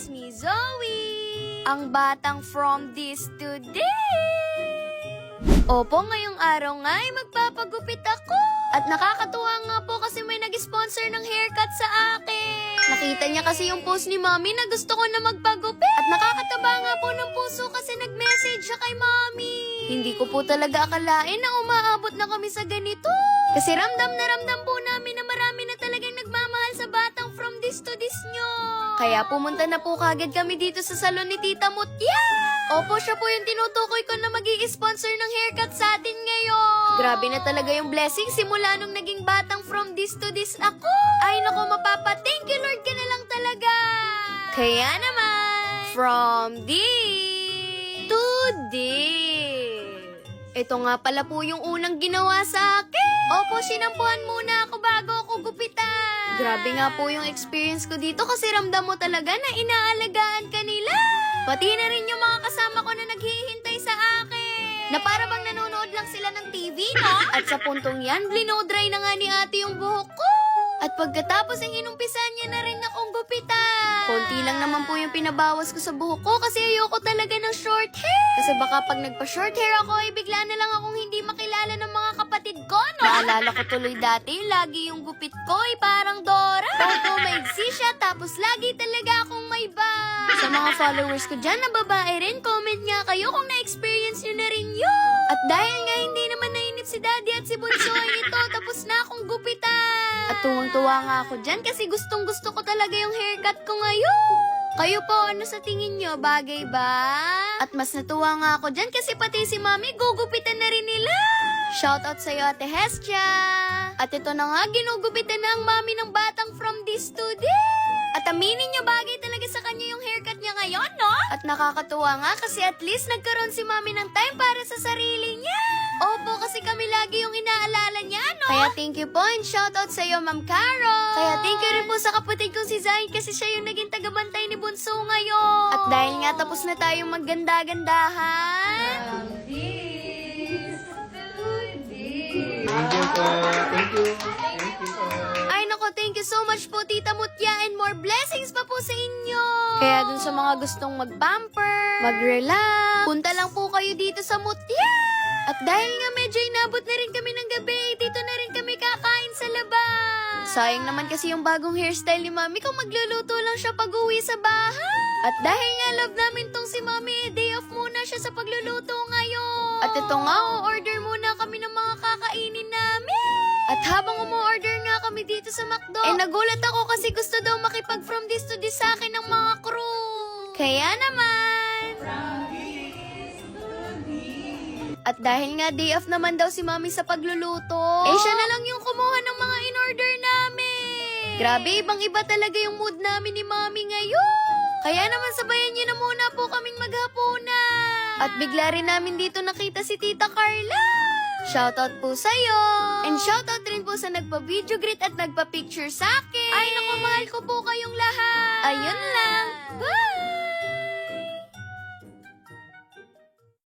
is me, Zoe, ang batang from this today. Opo, ngayong araw nga ay magpapagupit ako. At nakakatuwa nga po kasi may nag-sponsor ng haircut sa akin. Nakita niya kasi yung post ni Mommy na gusto ko na magpagupit. At nakakataba nga po ng puso kasi nag-message siya kay Mommy. Hindi ko po talaga akalain na umaabot na kami sa ganito. Kasi ramdam na ramdam po namin na marami na talagang nagmamahal sa batang from this to this nyo. Kaya pumunta na po kagad kami dito sa salon ni Tita Mutya. Opo, siya po yung tinutukoy ko na mag-i-sponsor ng haircut sa atin ngayon. Grabe na talaga yung blessing simula nung naging batang from this to this ako. Ay nako, thank you Lord ka na lang talaga. Kaya naman, from this to this. Ito nga pala po yung unang ginawa sa akin. Opo, sinampuhan muna ako bago ako gupitan. Grabe nga po yung experience ko dito kasi ramdam mo talaga na inaalagaan ka nila. Pati na rin yung mga kasama ko na naghihintay sa akin. Na para bang nanonood lang sila ng TV, no? At sa puntong yan, blinodry na nga ni ate yung buhok ko. At pagkatapos ay inumpisan niya na rin akong gupitan. Konti lang naman po yung pinabawas ko sa buhok ko kasi ayoko talaga ng short hair. Kasi baka pag nagpa-short hair ako ay bigla na lang akong hindi makilala ng mga kapatid ko, no? Naalala ko tuloy dati, lagi yung gupit ko ay parang Dora. Opo, maigsi siya tapos lagi talaga akong may bang. Sa mga followers ko dyan na babae rin, comment nga kayo kung na-experience nyo na rin yun. At dahil nga hindi naman nainip si Daddy at si Bunso ay ito, tapos na akong gupitan. At tuwang-tuwa nga ako dyan kasi gustong-gusto ko talaga yung haircut ko ngayon. Kayo po, ano sa tingin nyo? Bagay ba? At mas natuwa nga ako dyan kasi pati si Mami gugupitan na rin nila. Shoutout sa'yo, Ate Hestia. At ito na nga, ginugupitan na ang Mami ng batang from this to this. At aminin nyo, bagay talaga sa kanya yung haircut niya ngayon, no? At nakakatuwa nga kasi at least nagkaroon si Mami ng time para sa sarili niya. Opo, kasi kami lagi yung inaalala niya, no? Kaya thank you po and shoutout sa'yo, Ma'am Caro. Kaya thank you rin po sa kapatid kong si Zayn kasi siya yung naging tagabantay ni Bunso ngayon. At dahil nga tapos na tayong magganda-gandahan. Thank you po. Thank you. Thank you po. Ay nako, thank you so much po Tita Mutya and more blessings pa po sa inyo. Kaya dun sa mga gustong mag-pamper, mag-relax, punta lang po kayo dito sa Mutya. At dahil nga medyo inabot na rin kami ng gabi, dito na rin kami kakain sa labas. Sayang naman kasi yung bagong hairstyle ni Mami kung magluluto lang siya pag-uwi sa bahay. At dahil nga love namin tong si Mami, day off muna siya sa pagluluto ngayon. At ito nga, order muna kami ng mga kakainin namin. At habang umu-order nga kami dito sa McDo, nagulat ako kasi gusto daw makipag from this to this sa akin ng mga crew. Kaya naman, at dahil nga day off naman daw si Mami sa pagluluto, siya na lang yung kumuha ng mga in-order namin. Grabe, ibang-iba talaga yung mood namin ni Mami ngayon. Kaya naman sabayan niyo na muna po kaming maghapunan. At bigla rin namin dito nakita si Tita Carla. Shoutout po sa'yo. And shoutout rin po sa nagpa-video greet at nagpa-picture sa akin. Ay naku, mahal ko po kayong lahat. Ayun lang. Bye!